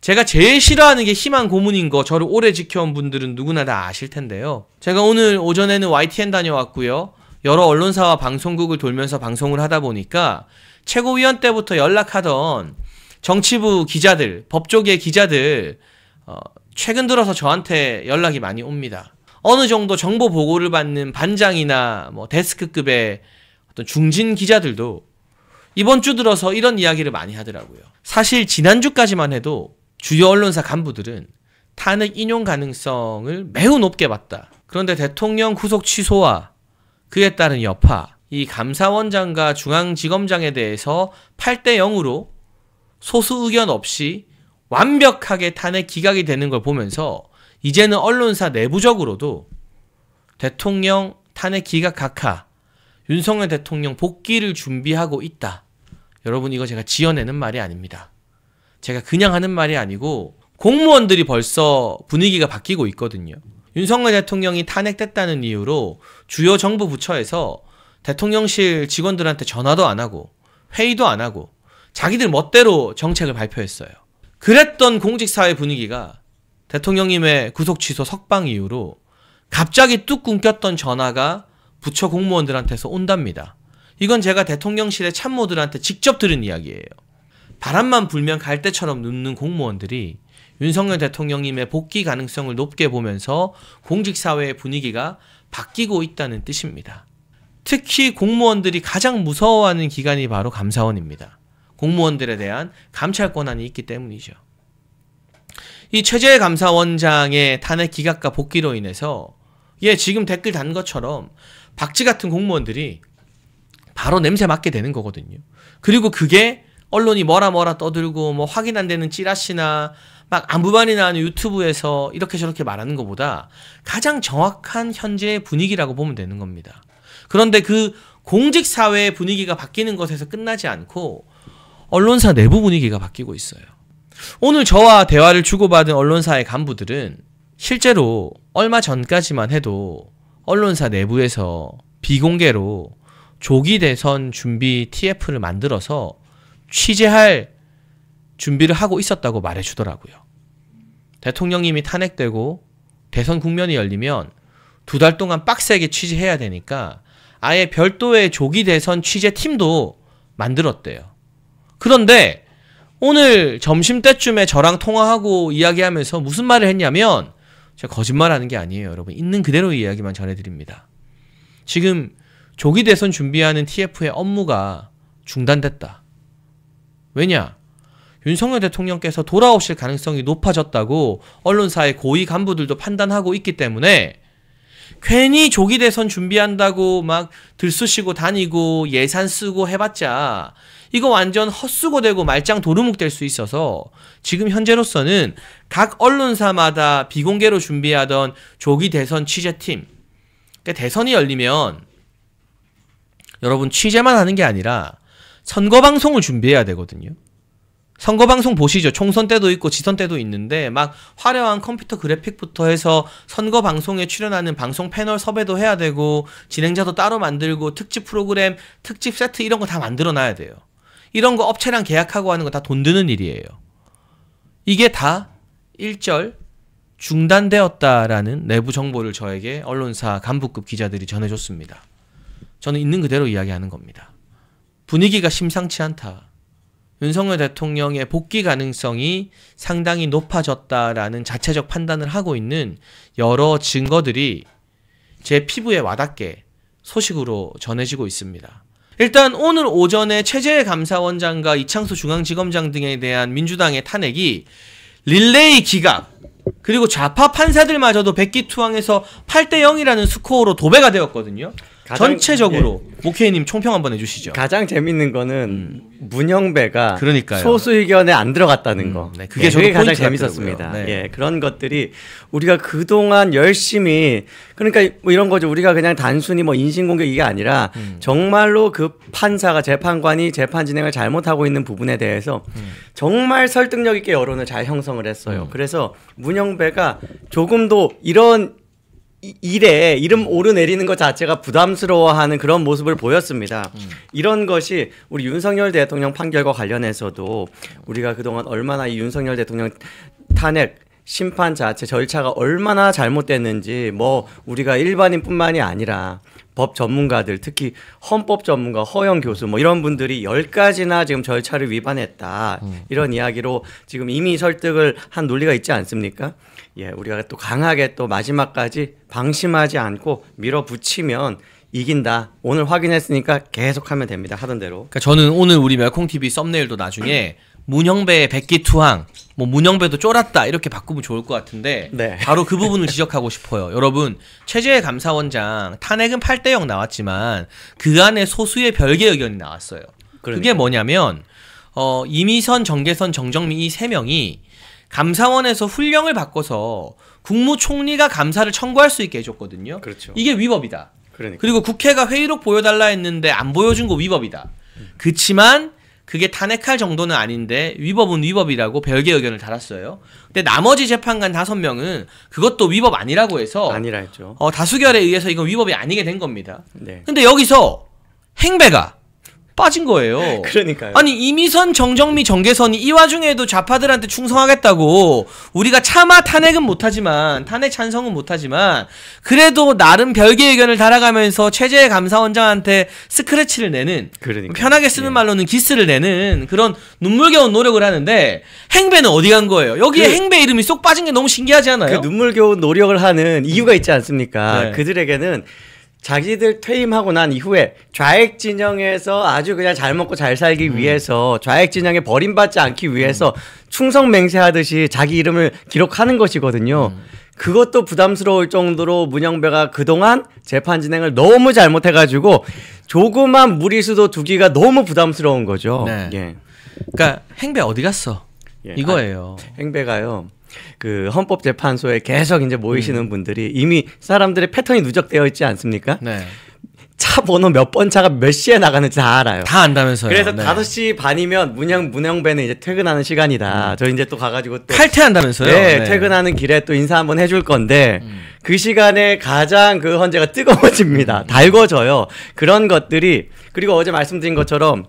제가 제일 싫어하는 게 희망 고문인 거 저를 오래 지켜온 분들은 누구나 다 아실 텐데요. 제가 오늘 오전에는 YTN 다녀왔고요. 여러 언론사와 방송국을 돌면서 방송을 하다 보니까 최고위원 때부터 연락하던 정치부 기자들, 법조계 기자들 최근 들어서 저한테 연락이 많이 옵니다. 어느 정도 정보 보고를 받는 반장이나 뭐 데스크급의 어떤 중진 기자들도 이번 주 들어서 이런 이야기를 많이 하더라고요. 사실 지난주까지만 해도 주요 언론사 간부들은 탄핵 인용 가능성을 매우 높게 봤다. 그런데 대통령 구속 취소와 그에 따른 여파, 이 감사원장과 중앙지검장에 대해서 8대 0으로 소수 의견 없이 완벽하게 탄핵 기각이 되는 걸 보면서 이제는 언론사 내부적으로도 대통령 탄핵 기각 각하, 윤석열 대통령 복귀를 준비하고 있다. 여러분, 이거 제가 지어내는 말이 아닙니다. 제가 그냥 하는 말이 아니고 공무원들이 벌써 분위기가 바뀌고 있거든요. 윤석열 대통령이 탄핵됐다는 이유로 주요 정부 부처에서 대통령실 직원들한테 전화도 안 하고 회의도 안 하고 자기들 멋대로 정책을 발표했어요. 그랬던 공직사회 분위기가 대통령님의 구속 취소 석방 이후로 갑자기 뚝 끊겼던 전화가 부처 공무원들한테서 온답니다. 이건 제가 대통령실의 참모들한테 직접 들은 이야기예요. 바람만 불면 갈대처럼 눕는 공무원들이 윤석열 대통령님의 복귀 가능성을 높게 보면서 공직사회의 분위기가 바뀌고 있다는 뜻입니다. 특히 공무원들이 가장 무서워하는 기관이 바로 감사원입니다. 공무원들에 대한 감찰 권한이 있기 때문이죠. 이 최재해 감사원장의 탄핵 기각과 복귀로 인해서 지금 댓글 단 것처럼 박쥐 같은 공무원들이 바로 냄새 맡게 되는 거거든요. 그리고 그게 언론이 뭐라 떠들고 뭐 확인 안 되는 찌라시나 막 안부만이 나는 유튜브에서 이렇게 저렇게 말하는 것보다 가장 정확한 현재의 분위기라고 보면 되는 겁니다. 그런데 그 공직사회의 분위기가 바뀌는 것에서 끝나지 않고 언론사 내부 분위기가 바뀌고 있어요. 오늘 저와 대화를 주고받은 언론사의 간부들은 실제로 얼마 전까지만 해도 언론사 내부에서 비공개로 조기 대선 준비 TF를 만들어서 취재할 준비를 하고 있었다고 말해주더라고요. 대통령님이 탄핵되고 대선 국면이 열리면 2달 동안 빡세게 취재해야 되니까 아예 별도의 조기 대선 취재팀도 만들었대요. 그런데 오늘 점심때쯤에 저랑 통화하고 이야기하면서 무슨 말을 했냐면, 제가 거짓말하는 게 아니에요, 여러분. 있는 그대로 이야기만 전해드립니다. 지금 조기 대선 준비하는 TF의 업무가 중단됐다. 왜냐? 윤석열 대통령께서 돌아오실 가능성이 높아졌다고 언론사의 고위 간부들도 판단하고 있기 때문에 괜히 조기 대선 준비한다고 막 들쑤시고 다니고 예산 쓰고 해봤자 이거 완전 헛수고되고 말짱 도루묵 될 수 있어서 지금 현재로서는 각 언론사마다 비공개로 준비하던 조기 대선 취재팀, 그러니까 대선이 열리면 여러분 취재만 하는 게 아니라 선거방송을 준비해야 되거든요. 선거방송 보시죠. 총선 때도 있고 지선 때도 있는데 막 화려한 컴퓨터 그래픽부터 해서 선거방송에 출연하는 방송 패널 섭외도 해야 되고 진행자도 따로 만들고 특집 프로그램, 특집 세트 이런 거 다 만들어 놔야 돼요. 이런 거 업체랑 계약하고 하는 거 다 돈 드는 일이에요. 이게 다 일절 중단되었다라는 내부 정보를 저에게 언론사 간부급 기자들이 전해줬습니다. 저는 있는 그대로 이야기하는 겁니다. 분위기가 심상치 않다. 윤석열 대통령의 복귀 가능성이 상당히 높아졌다라는 자체적 판단을 하고 있는 여러 증거들이 제 피부에 와닿게 소식으로 전해지고 있습니다. 일단 오늘 오전에 최재해 감사원장과 이창수 중앙지검장 등에 대한 민주당의 탄핵이 릴레이 기각, 그리고 좌파 판사들마저도 백기투항해서 8대 0이라는 스코어로 도배가 되었거든요. 전체적으로 목회님 총평 한번 해주시죠. 가장 재밌는 거는 문영배가 그러니까요. 소수 의견에 안 들어갔다는 거. 네, 그게 가장 재밌었습니다. 네. 그런 것들이 우리가 그동안 열심히, 그러니까 뭐 이런 거죠. 우리가 그냥 단순히 뭐 인신공격 이게 아니라 정말로 그 판사가, 재판관이 재판 진행을 잘못하고 있는 부분에 대해서 정말 설득력 있게 여론을 잘 형성을 했어요. 그래서 문영배가 조금도 이런 일에 이름 오르내리는 것 자체가 부담스러워하는 그런 모습을 보였습니다. 이런 것이 우리 윤석열 대통령 판결과 관련해서도 우리가 그동안 얼마나 이 윤석열 대통령 탄핵 심판 자체 절차가 얼마나 잘못됐는지 뭐 우리가 일반인뿐만이 아니라 법 전문가들 특히 헌법 전문가 허영 교수 뭐 이런 분들이 10가지나 지금 절차를 위반했다 이런 이야기로 지금 이미 설득을 한 논리가 있지 않습니까? 예, 우리가 또 강하게 또 마지막까지 방심하지 않고 밀어붙이면 이긴다. 오늘 확인했으니까 계속하면 됩니다. 하던 대로. 그러니까 저는 오늘 우리 멸콩TV 썸네일도 나중에 문영배의 백기투항, 뭐 문영배도 쫄았다 이렇게 바꾸면 좋을 것 같은데 네. 바로 그 부분을 지적하고 싶어요. 여러분 최재해 감사원장 탄핵은 8대0 나왔지만 그 안에 소수의 별개 의견이 나왔어요. 그게 뭐냐면 이미선, 정계선, 정정미 이 3명이 감사원에서 훈령을 바꿔서 국무총리가 감사를 청구할 수 있게 해줬거든요. 그렇죠. 이게 위법이다. 그러니까. 그리고 국회가 회의록 보여달라 했는데 안 보여준 거 위법이다. 그치만 그게 탄핵할 정도는 아닌데 위법은 위법이라고 별개 의견을 달았어요. 근데 나머지 재판관 5명은 그것도 위법 아니라고 해서 아니라 했죠. 다수결에 의해서 이건 위법이 아니게 된 겁니다. 네. 근데 여기서 행배가 빠진 거예요. 그러니까요. 아니 이미선, 정정미, 정계선이 이 와중에도 좌파들한테 충성하겠다고 우리가 차마 탄핵은 못하지만 탄핵 찬성은 못하지만 그래도 나름 별개 의견을 달아가면서 최재해 감사원장한테 스크래치를 내는 그러니까. 편하게 쓰는 말로는 기스를 내는 그런 눈물겨운 노력을 하는데 행배는 어디 간 거예요? 여기에 행배 이름이 쏙 빠진 게 너무 신기하지 않아요? 그 눈물겨운 노력을 하는 이유가 있지 않습니까? 네. 그들에게는 자기들 퇴임하고 난 이후에 좌익 진영에서 아주 그냥 잘 먹고 잘 살기 위해서 좌익 진영에 버림받지 않기 위해서 충성 맹세하듯이 자기 이름을 기록하는 것이거든요. 그것도 부담스러울 정도로 문영배가 그동안 재판 진행을 너무 잘못해가지고 조그만 무리수도 두기가 너무 부담스러운 거죠. 네. 예. 그러니까 행배 어디 갔어? 예. 이거예요. 행배가요. 그 헌법재판소에 계속 이제 모이시는 분들이 이미 사람들의 패턴이 누적되어 있지 않습니까? 네. 차 번호 몇 번 차가 몇 시에 나가는지 다 알아요. 다 안다면서요. 그래서 네. 5시 반이면 문영배는 이제 퇴근하는 시간이다. 저 이제 또 가가지고 또 칼퇴한다면서요. 네, 퇴근하는 길에 또 인사 한번 해줄 건데 그 시간에 가장 그 헌재가 뜨거워집니다. 달궈져요. 그런 것들이 그리고 어제 말씀드린 것처럼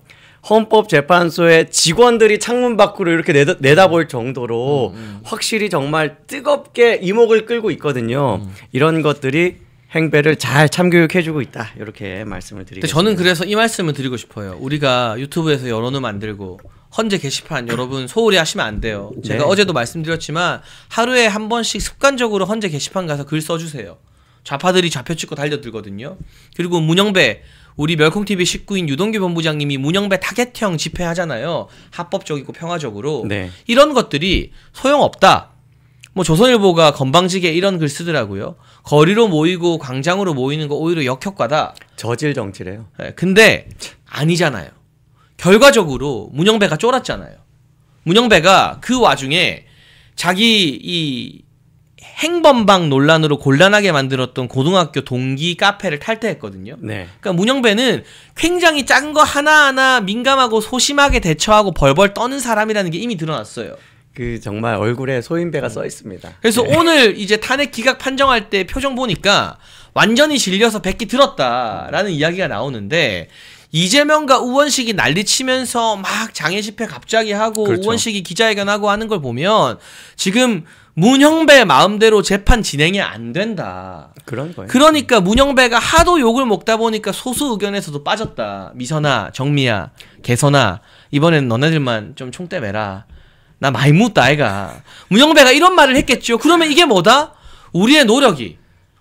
헌법재판소의 직원들이 창문 밖으로 이렇게 내다볼 정도로 확실히 정말 뜨겁게 이목을 끌고 있거든요. 이런 것들이 행배를 잘 참교육해주고 있다. 이렇게 말씀을 드리겠습니다. 저는 그래서 이 말씀을 드리고 싶어요. 우리가 유튜브에서 여론을 만들고 헌재 게시판 여러분 소홀히 하시면 안 돼요. 제가 네. 어제도 말씀드렸지만 하루에 한 번씩 습관적으로 헌재 게시판 가서 글 써주세요. 좌파들이 좌표 찍고 달려들거든요. 그리고 문영배 우리 멸콩TV 식구인 유동규 본부장님이 문영배 타겟형 집회하잖아요. 합법적이고 평화적으로. 네. 이런 것들이 소용없다. 뭐 조선일보가 건방지게 이런 글 쓰더라고요. 거리로 모이고 광장으로 모이는 거 오히려 역효과다. 저질 정치래요. 네, 근데 아니잖아요. 결과적으로 문영배가 쫄았잖아요. 문영배가 그 와중에 자기 이 행범방 논란으로 곤란하게 만들었던 고등학교 동기 카페를 탈퇴했거든요. 네. 그러니까 문영배는 굉장히 작은 거 하나하나 민감하고 소심하게 대처하고 벌벌 떠는 사람이라는 게 이미 드러났어요. 그 정말 얼굴에 소인배가 써 있습니다. 그래서 네. 오늘 이제 탄핵 기각 판정할 때 표정 보니까 완전히 질려서 백기 들었다라는 이야기가 나오는데 이재명과 우원식이 난리치면서 막 장애 집회 갑자기 하고 그렇죠. 우원식이 기자회견하고 하는 걸 보면 지금 문영배 마음대로 재판 진행이 안 된다. 그런 거예요. 그러니까 문영배가 하도 욕을 먹다 보니까 소수 의견에서도 빠졌다. 미선아, 정미야, 개선아 이번엔 너네들만 좀 총대 매라. 나 많이 묻다 아이가. 문영배가 이런 말을 했겠죠. 그러면 이게 뭐다? 우리의 노력이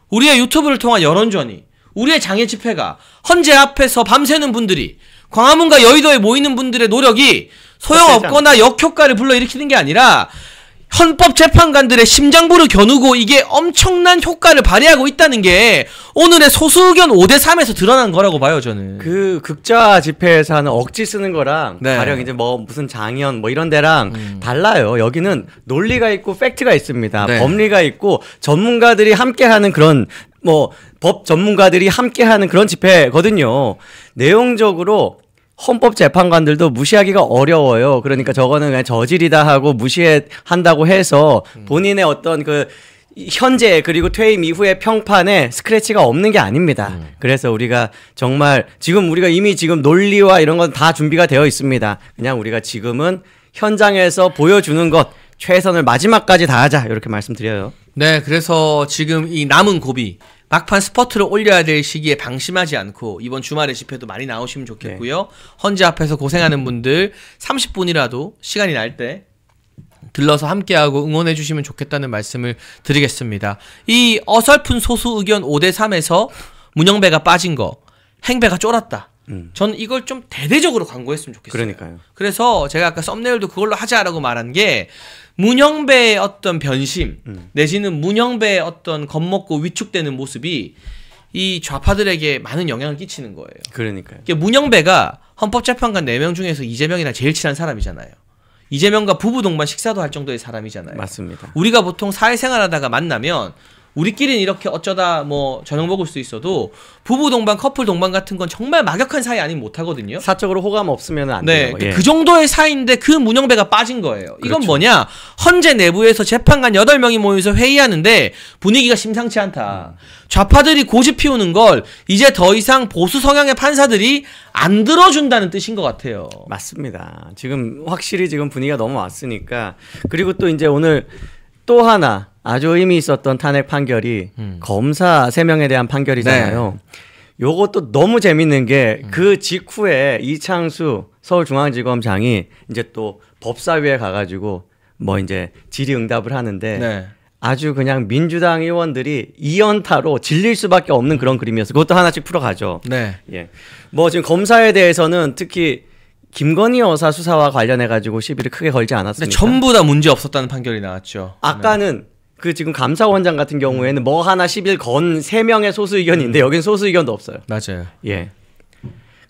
우리의 유튜브를 통한 여론전이 우리의 장애 집회가 헌재 앞에서 밤새는 분들이 광화문과 여의도에 모이는 분들의 노력이 소용없거나 역효과를 불러일으키는 게 아니라 헌법재판관들의 심장부를 겨누고 이게 엄청난 효과를 발휘하고 있다는 게 오늘의 소수의견 5대3에서 드러난 거라고 봐요, 저는. 그 극좌 집회에서 하는 억지 쓰는 거랑 네. 가령 이제 뭐 무슨 장현 뭐 이런 데랑 달라요. 여기는 논리가 있고 팩트가 있습니다. 네. 법리가 있고 전문가들이 함께하는 그런 뭐 법 전문가들이 함께하는 그런 집회거든요. 내용적으로 헌법재판관들도 무시하기가 어려워요. 그러니까 저거는 그냥 저질이다 하고 무시한다고 해서 본인의 어떤 그 현재 그리고 퇴임 이후의 평판에 스크래치가 없는 게 아닙니다. 그래서 우리가 정말 지금 우리가 이미 지금 논리와 이런 건 다 준비가 되어 있습니다. 그냥 우리가 지금은 현장에서 보여주는 것 최선을 마지막까지 다하자 이렇게 말씀드려요. 네, 그래서 지금 이 남은 고비 막판 스퍼트를 올려야 될 시기에 방심하지 않고 이번 주말에 집회도 많이 나오시면 좋겠고요. 네. 헌재 앞에서 고생하는 분들 30분이라도 시간이 날 때 들러서 함께하고 응원해 주시면 좋겠다는 말씀을 드리겠습니다. 이 어설픈 소수 의견 5대3에서 문영배가 빠진 거, 행배가 쫄았다. 저는 이걸 좀 대대적으로 광고했으면 좋겠어요. 그러니까요. 그래서 제가 아까 썸네일도 그걸로 하자라고 말한 게 문영배의 어떤 변심 내지는 문영배의 어떤 겁먹고 위축되는 모습이 이 좌파들에게 많은 영향을 끼치는 거예요. 그러니까요. 문영배가 헌법재판관 4명 중에서 이재명이랑 제일 친한 사람이잖아요. 이재명과 부부 동반 식사도 할 정도의 사람이잖아요. 맞습니다. 우리가 보통 사회생활하다가 만나면 우리끼리는 이렇게 어쩌다 뭐 저녁 먹을 수 있어도 부부 동반, 커플 동반 같은 건 정말 막역한 사이 아니면 못 하거든요. 사적으로 호감 없으면 안 네, 돼요. 예. 그 정도의 사이인데 그 문영배가 빠진 거예요. 이건 그렇죠. 뭐냐? 헌재 내부에서 재판관 8명이 모여서 회의하는데 분위기가 심상치 않다. 좌파들이 고집 피우는 걸 이제 더 이상 보수 성향의 판사들이 안 들어준다는 뜻인 것 같아요. 맞습니다. 지금 확실히 지금 분위기가 너무 왔으니까. 그리고 또 이제 오늘 또 하나 아주 의미 있었던 탄핵 판결이 검사 3명에 대한 판결이잖아요. 네. 요것도 너무 재밌는 게 그 직후에 이창수 서울중앙지검장이 이제 또 법사위에 가가지고 뭐 이제 질의응답을 하는데 네. 아주 그냥 민주당 의원들이 이연타로 질릴 수밖에 없는 그런 그림이었어요. 그것도 하나씩 풀어가죠. 네. 예. 뭐 지금 검사에 대해서는 특히 김건희 여사 수사와 관련해가지고 시비를 크게 걸지 않았습니까? 전부 다 문제 없었다는 판결이 나왔죠. 아까는 네. 그 지금 감사원장 같은 경우에는 뭐 하나 10일 건 3명의 소수 의견인데 여긴 소수 의견도 없어요. 맞아요. 예.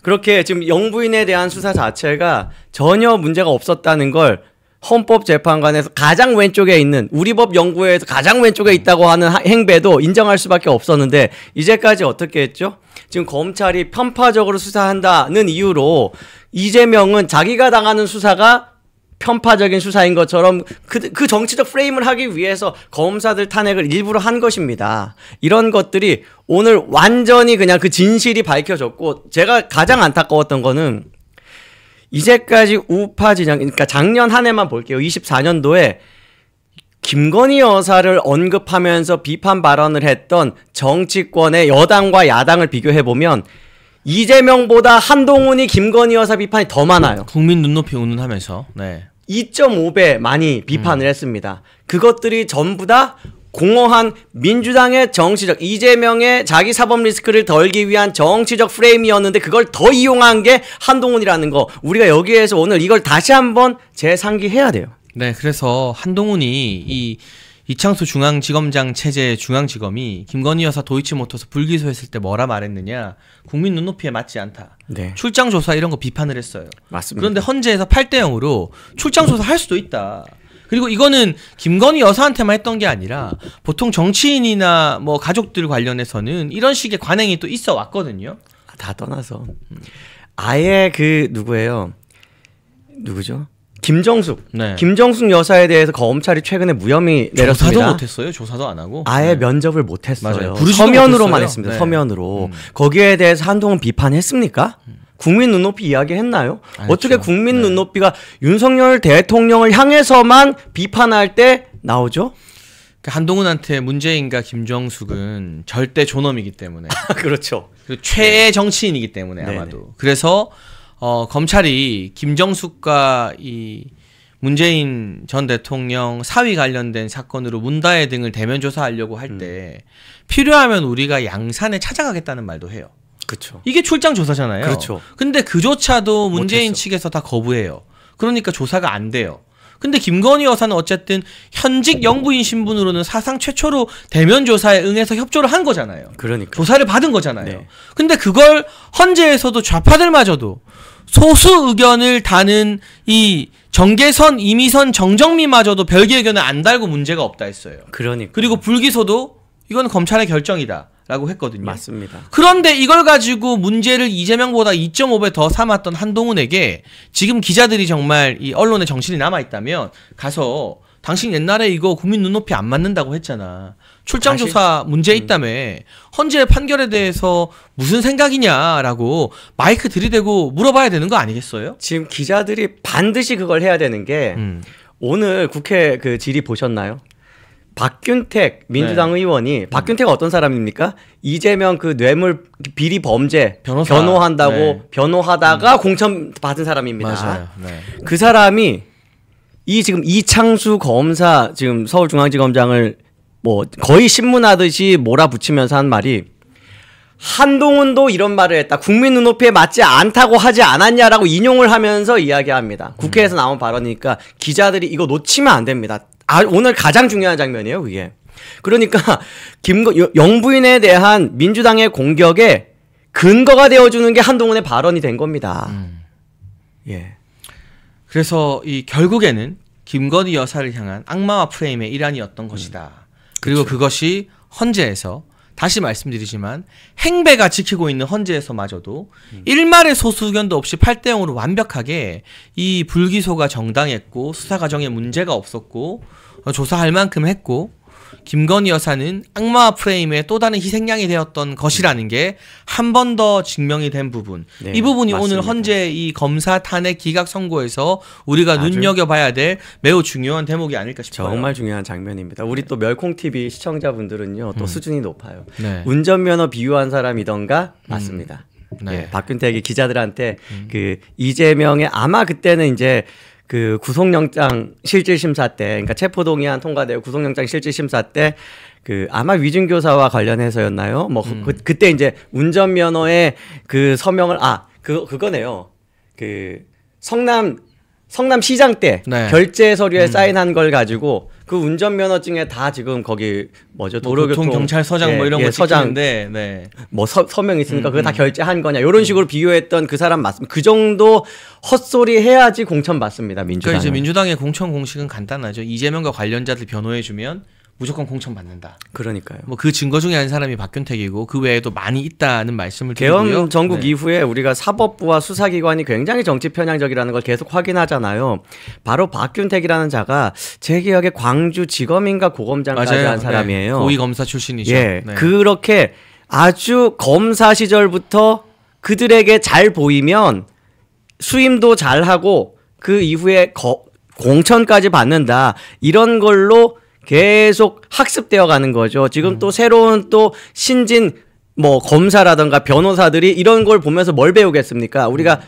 그렇게 지금 영부인에 대한 수사 자체가 전혀 문제가 없었다는 걸 헌법재판관에서 가장 왼쪽에 있는 우리 법 연구회에서 가장 왼쪽에 있다고 하는 행배도 인정할 수밖에 없었는데 이제까지 어떻게 했죠? 지금 검찰이 편파적으로 수사한다는 이유로 이재명은 자기가 당하는 수사가 편파적인 수사인 것처럼 그 정치적 프레임을 하기 위해서 검사들 탄핵을 일부러 한 것입니다. 이런 것들이 오늘 완전히 그냥 그 진실이 밝혀졌고 제가 가장 안타까웠던 거는 이제까지 우파 진영, 그러니까 작년 한 해만 볼게요. 24년도에 김건희 여사를 언급하면서 비판 발언을 했던 정치권의 여당과 야당을 비교해보면 이재명보다 한동훈이 김건희 여사 비판이 더 많아요. 국민 눈높이 운운하면서. 네. 2.5배 많이 비판을 했습니다. 그것들이 전부 다 공허한 민주당의 정치적 이재명의 자기 사법 리스크를 덜기 위한 정치적 프레임이었는데 그걸 더 이용한 게 한동훈이라는 거 우리가 여기에서 오늘 이걸 다시 한번 재상기해야 돼요. 네, 그래서 한동훈이 이 이창수 중앙지검장 체제 중앙지검이 김건희 여사 도이치모터스 불기소했을 때 뭐라 말했느냐. 국민 눈높이에 맞지 않다. 네. 출장조사 이런 거 비판을 했어요. 맞습니다. 그런데 헌재에서 8대0으로 출장조사 할 수도 있다. 그리고 이거는 김건희 여사한테만 했던 게 아니라 보통 정치인이나 뭐 가족들 관련해서는 이런 식의 관행이 또 있어 왔거든요. 다 떠나서 아예 그 누구예요? 누구죠? 김정숙. 네. 김정숙 여사에 대해서 검찰이 최근에 무혐의 내렸습니다. 조사도 못했어요. 조사도 안 하고. 아예 네. 면접을 못했어요. 맞아요. 서면으로만 못했어요. 했습니다. 네. 서면으로. 거기에 대해서 한동훈 비판했습니까? 국민 눈높이 이야기했나요? 어떻게 국민 눈높이가 윤석열 대통령을 향해서만 비판할 때 나오죠? 한동훈한테 문재인과 김정숙은 절대 존엄이기 때문에. 그렇죠. 그리고 최애 정치인이기 때문에 아마도. 네네. 그래서 검찰이 김정숙과 이 문재인 전 대통령 사위 관련된 사건으로 문다혜 등을 대면 조사하려고 할 때 필요하면 우리가 양산에 찾아가겠다는 말도 해요. 그렇죠. 이게 출장 조사잖아요. 그렇죠. 근데 그조차도 문재인 못했어. 측에서 다 거부해요. 그러니까 조사가 안 돼요. 근데 김건희 여사는 어쨌든 현직 영부인 신분으로는 사상 최초로 대면 조사에 응해서 협조를 한 거잖아요. 그러니까. 조사를 받은 거잖아요. 네. 근데 그걸 헌재에서도 좌파들마저도 소수 의견을 다는 이 정계선, 이미선, 정정미마저도 별개 의견을 안 달고 문제가 없다 했어요. 그러니까. 그리고 불기소도 이건 검찰의 결정이다 라고 했거든요. 맞습니다. 그런데 이걸 가지고 문제를 이재명보다 2.5배 더 삼았던 한동훈에게 지금 기자들이 정말 이 언론에 정신이 남아있다면 가서 당신 옛날에 이거 국민 눈높이 안 맞는다고 했잖아. 출장 조사 문제 있다며. 헌재 판결에 대해서 무슨 생각이냐라고 마이크 들이대고 물어봐야 되는 거 아니겠어요? 지금 기자들이 반드시 그걸 해야 되는 게 오늘 국회 그 질의 보셨나요? 박균택 민주당 의원이 박균택은 어떤 사람입니까? 이재명 그 뇌물 비리 범죄 변호한다고 변호하다가 공천 받은 사람입니다. 맞아요. 그 사람이 이 지금 이창수 검사 지금 서울중앙지검장을 뭐 거의 신문하듯이 몰아붙이면서 한 말이 한동훈도 이런 말을 했다. 국민 눈높이에 맞지 않다고 하지 않았냐라고 인용을 하면서 이야기합니다. 국회에서 나온 발언이니까 기자들이 이거 놓치면 안 됩니다. 오늘 가장 중요한 장면이에요, 그게. 그러니까 영부인에 대한 민주당의 공격에 근거가 되어주는 게 한동훈의 발언이 된 겁니다. 예. 그래서 이 결국에는 김건희 여사를 향한 악마와 프레임의 일환이었던 것이다. 그리고 그렇죠. 그것이 헌재에서 다시 말씀드리지만 행배가 지키고 있는 헌재에서마저도 일말의 소수 의견도 없이 8대0으로 완벽하게 이 불기소가 정당했고 수사 과정에 문제가 없었고 조사할 만큼 했고 김건희 여사는 악마 프레임의 또 다른 희생양이 되었던 것이라는 게 한 번 더 증명이 된 부분. 네, 이 부분이 맞습니다. 오늘 헌재 이 검사 탄핵 기각 선고에서 우리가 눈여겨봐야 될 매우 중요한 대목이 아닐까 싶어요. 정말 중요한 장면입니다. 우리 또 멸콩TV 시청자분들은요 또 수준이 높아요. 네. 운전면허 비유한 사람이던가 맞습니다. 네. 예, 박균택이 기자들한테 그 이재명의 아마 그때는 이제 그 구속영장 실질심사 때, 그러니까 체포동의안 통과되고 구속영장 실질심사 때 그 아마 위증교사와 관련해서였나요? 뭐 그때 이제 운전면허의 그 서명을 그거네요. 그 성남시장 때 네. 결제 서류에 사인한 걸 가지고 그 운전면허증에 다 지금 거기 뭐죠? 도로교통 경찰서장 뭐 이런 거 찍히는데 뭐 서명 있으니까 그거 다 결제한 거냐 이런 식으로 비교했던 그 사람 맞습니다. 그 정도 헛소리 해야지 공천 받습니다. 민주당. 그러니까 이제 민주당의 공천 공식은 간단하죠. 이재명과 관련자들 변호해주면 무조건 공천 받는다. 그러니까요. 뭐 그 증거 중에 한 사람이 박균택이고 그 외에도 많이 있다는 말씀을 드리고요. 계엄 전국 이후에 우리가 사법부와 수사기관이 굉장히 정치 편향적이라는 걸 계속 확인하잖아요. 바로 박균택이라는 자가 제 기억에 광주지검인가 고검장까지 맞아요. 한 사람이에요. 고위검사 출신이죠. 예, 그렇게 아주 검사 시절부터 그들에게 잘 보이면 수임도 잘하고 그 이후에 공천까지 받는다. 이런 걸로 계속 학습되어 가는 거죠. 지금 또 새로운 또 신진 뭐 검사라든가 변호사들이 이런 걸 보면서 뭘 배우겠습니까? 우리가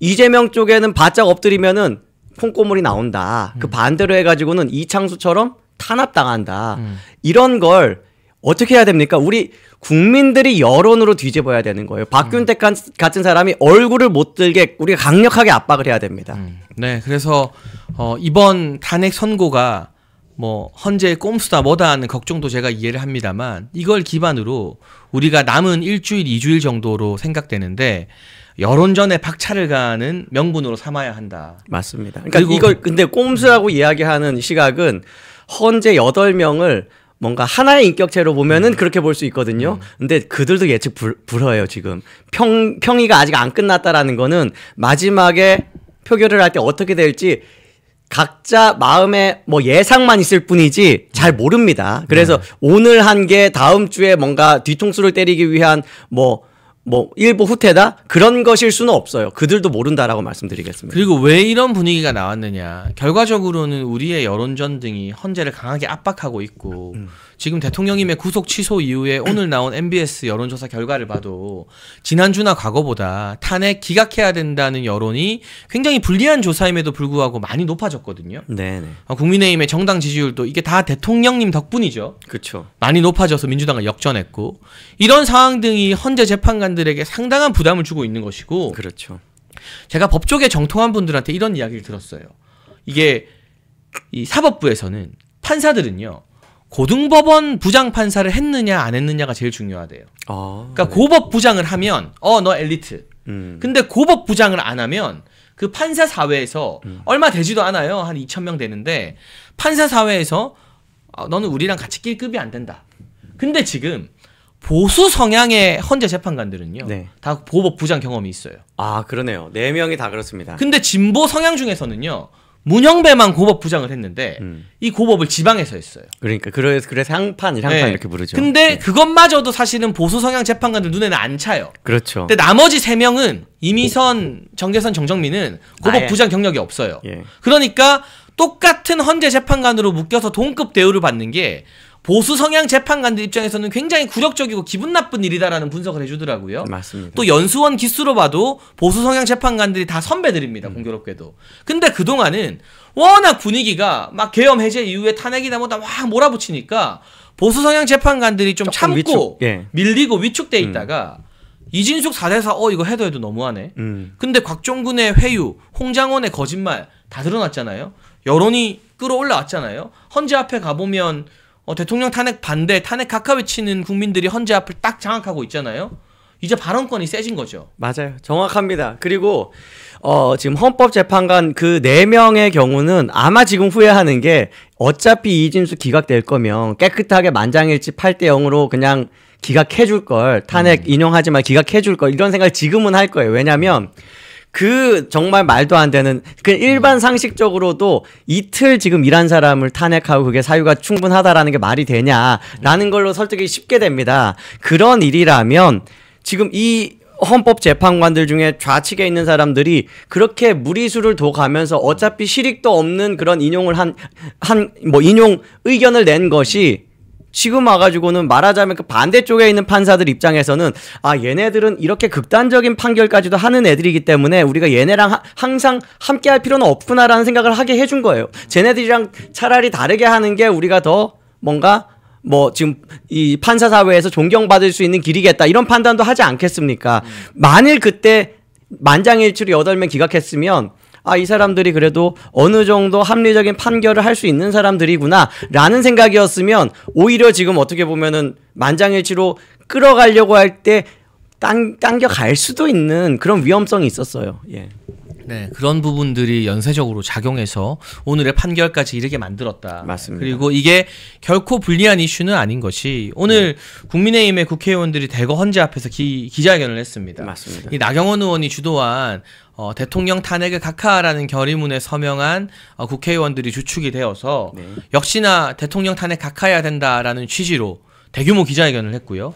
이재명 쪽에는 바짝 엎드리면은 콩고물이 나온다. 그 반대로 해가지고는 이창수처럼 탄압당한다. 이런 걸 어떻게 해야 됩니까? 우리 국민들이 여론으로 뒤집어야 되는 거예요. 박균택 같은 사람이 얼굴을 못 들게 우리가 강력하게 압박을 해야 됩니다. 네, 그래서 이번 탄핵 선고가 뭐 헌재의 꼼수다 뭐다 하는 걱정도 제가 이해를 합니다만 이걸 기반으로 우리가 남은 일주일, 2주일 정도로 생각되는데 여론전에 박차를 가는 명분으로 삼아야 한다. 맞습니다. 그러니까 이걸 근데 꼼수라고 이야기하는 시각은 헌재 8명을 뭔가 하나의 인격체로 보면은 그렇게 볼 수 있거든요. 근데 그들도 예측 불허해요, 지금. 평의가 아직 안 끝났다라는 거는 마지막에 표결을 할 때 어떻게 될지 각자 마음에 뭐 예상만 있을 뿐이지 잘 모릅니다. 그래서 오늘 한 게 다음 주에 뭔가 뒤통수를 때리기 위한 뭐 일부 후퇴다? 그런 것일 수는 없어요. 그들도 모른다라고 말씀드리겠습니다. 그리고 왜 이런 분위기가 나왔느냐. 결과적으로는 우리의 여론전 등이 헌재를 강하게 압박하고 있고 지금 대통령님의 구속 취소 이후에 오늘 나온 MBS 여론조사 결과를 봐도 지난주나 과거보다 탄핵 기각해야 된다는 여론이 굉장히 불리한 조사임에도 불구하고 많이 높아졌거든요. 네네. 국민의힘의 정당 지지율도 이게 다 대통령님 덕분이죠. 그렇죠. 많이 높아져서 민주당을 역전했고 이런 상황 등이 헌재 재판관들에게 상당한 부담을 주고 있는 것이고 그렇죠. 제가 법조계 정통한 분들한테 이런 이야기를 들었어요. 이게 이 사법부에서는 판사들은요. 고등법원 부장판사를 했느냐 안 했느냐가 제일 중요하대요. 그러니까 네. 고법 부장을 하면 너 엘리트. 근데 고법 부장을 안 하면 그 판사 사회에서 얼마 되지도 않아요. 한 2,000명 되는데 판사 사회에서 너는 우리랑 같이 낄 급이 안 된다. 근데 지금 보수 성향의 헌재 재판관들은요. 네. 다 고법 부장 경험이 있어요. 그러네요. 4명이 다 그렇습니다. 근데 진보 성향 중에서는요. 문형배만 고법 부장을 했는데 이 고법을 지방에서 했어요. 그러니까 그래서 향판 네. 이렇게 부르죠. 근데 네. 그것마저도 사실은 보수 성향 재판관들 눈에는 안 차요. 그렇죠. 근데 나머지 3명은 이미선, 정재선, 정정민은 고법 부장 경력이 없어요. 예. 그러니까 똑같은 헌재 재판관으로 묶여서 동급 대우를 받는 게 보수 성향 재판관들 입장에서는 굉장히 굴욕적이고 기분 나쁜 일이다라는 분석을 해주더라고요. 맞습니다. 또 연수원 기수로 봐도 보수 성향 재판관들이 다 선배들입니다. 공교롭게도. 근데 그동안은 워낙 분위기가 막 계엄 해제 이후에 탄핵이다 뭐다 막 몰아붙이니까 보수 성향 재판관들이 좀 참고 예. 밀리고 위축돼 있다가 이진숙 4대사 이거 해도 너무하네. 근데 곽종근의 회유, 홍장원의 거짓말 다 드러났잖아요. 여론이 끌어올라왔잖아요. 헌재 앞에 가보면 대통령 탄핵 반대, 탄핵 각하 외치는 국민들이 헌재 앞을 딱 장악하고 있잖아요. 이제 발언권이 세진 거죠. 맞아요. 정확합니다. 그리고 지금 헌법재판관 그 4명의 경우는 아마 지금 후회하는 게 어차피 이진수 기각될 거면 깨끗하게 만장일치 8대 0으로 그냥 기각해줄 걸, 탄핵 인용하지 말 기각해줄 걸, 이런 생각을 지금은 할 거예요. 왜냐면 정말 말도 안 되는, 일반 상식적으로도 이틀 지금 일한 사람을 탄핵하고 그게 사유가 충분하다라는 게 말이 되냐라는 걸로 설득이 쉽게 됩니다. 그런 일이라면 지금 이 헌법재판관들 중에 좌측에 있는 사람들이 그렇게 무리수를 둬 가면서 어차피 실익도 없는 그런 인용 의견을 낸 것이 지금 와가지고는 말하자면 그 반대쪽에 있는 판사들 입장에서는 얘네들은 이렇게 극단적인 판결까지도 하는 애들이기 때문에 우리가 얘네랑 항상 함께 할 필요는 없구나라는 생각을 하게 해준 거예요. 쟤네들이랑 차라리 다르게 하는 게 우리가 더 뭔가 지금 이 판사 사회에서 존경받을 수 있는 길이겠다 이런 판단도 하지 않겠습니까? 만일 그때 만장일치로 8명 기각했으면 이 사람들이 그래도 어느 정도 합리적인 판결을 할 수 있는 사람들이구나 라는 생각이었으면 오히려 지금 어떻게 보면은 만장일치로 끌어가려고 할 때 당겨갈 수도 있는 그런 위험성이 있었어요. 예. 네, 그런 부분들이 연쇄적으로 작용해서 오늘의 판결까지 이르게 만들었다. 맞습니다. 그리고 이게 결코 불리한 이슈는 아닌 것이 오늘 국민의힘의 국회의원들이 대거 헌재 앞에서 기자회견을 했습니다. 맞습니다. 이 나경원 의원이 주도한 대통령 탄핵을 각하하라는 결의문에 서명한 국회의원들이 주축이 되어서 역시나 대통령 탄핵 각하해야 된다라는 취지로 대규모 기자회견을 했고요.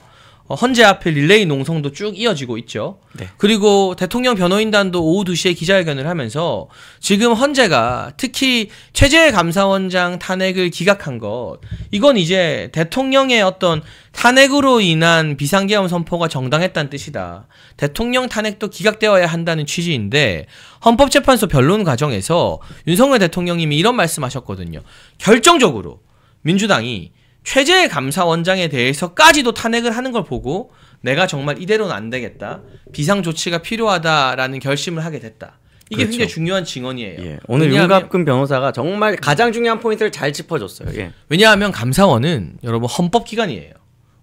헌재 앞에 릴레이 농성도 쭉 이어지고 있죠. 네. 그리고 대통령 변호인단도 오후 2시에 기자회견을 하면서 지금 헌재가 특히 최재해 감사원장 탄핵을 기각한 것, 이건 이제 대통령의 어떤 탄핵으로 인한 비상계엄 선포가 정당했다는 뜻이다. 대통령 탄핵도 기각되어야 한다는 취지인데 헌법재판소 변론 과정에서 윤석열 대통령님이 이런 말씀하셨거든요. 결정적으로 민주당이 최재해 감사원장에 대해서까지도 탄핵을 하는 걸 보고 내가 정말 이대로는 안 되겠다. 비상조치가 필요하다라는 결심을 하게 됐다. 이게 굉장히 중요한 증언이에요. 예. 오늘 윤갑근 변호사가 정말 가장 중요한 포인트를 잘 짚어줬어요. 예. 왜냐하면 감사원은 여러분 헌법기관이에요.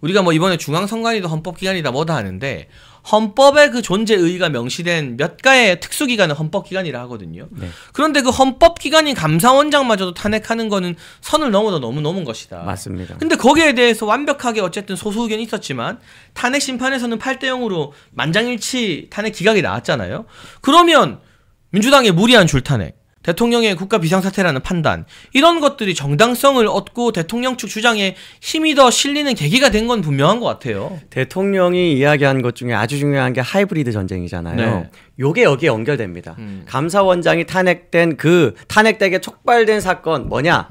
우리가 이번에 중앙선관위도 헌법기관이다 뭐다 하는데 헌법의 그 존재 의의가 명시된 몇 가의 특수기관은 헌법기관이라 하거든요. 네. 그런데 그 헌법기관인 감사원장마저도 탄핵하는 거는 선을 너무 넘은 것이다. 맞습니다. 근데 거기에 대해서 완벽하게 어쨌든 소수 의견이 있었지만 탄핵 심판에서는 8대 0으로 만장일치 탄핵 기각이 나왔잖아요. 그러면 민주당의 무리한 줄탄핵, 대통령의 국가 비상사태라는 판단, 이런 것들이 정당성을 얻고 대통령 측 주장에 힘이 더 실리는 계기가 된 건 분명한 것 같아요. 대통령이 이야기한 것 중에 아주 중요한 게 하이브리드 전쟁이잖아요. 네. 요게 여기에 연결됩니다. 감사원장이 탄핵되게 촉발된 사건 뭐냐?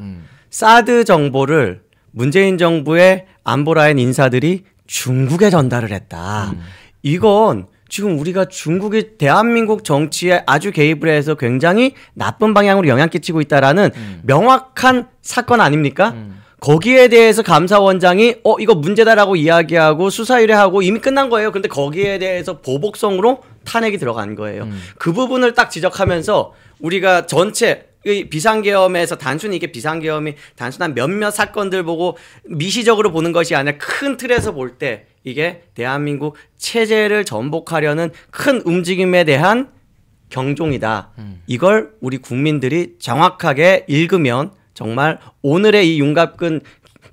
사드 정보를 문재인 정부의 안보라인 인사들이 중국에 전달을 했다. 이건 지금 우리가 중국이 대한민국 정치에 아주 개입을 해서 굉장히 나쁜 방향으로 영향 끼치고 있다라는 명확한 사건 아닙니까? 거기에 대해서 감사원장이 이거 문제다라고 이야기하고 수사 의뢰하고 이미 끝난 거예요. 근데 거기에 대해서 보복성으로 탄핵이 들어간 거예요. 그 부분을 딱 지적하면서 우리가 전체 비상계엄에서 단순히 이게 비상계엄이 단순한 몇몇 사건들 보고 미시적으로 보는 것이 아니라 큰 틀에서 볼 때 이게 대한민국 체제를 전복하려는 큰 움직임에 대한 경종이다. 이걸 우리 국민들이 정확하게 읽으면 정말 오늘의 이 윤갑근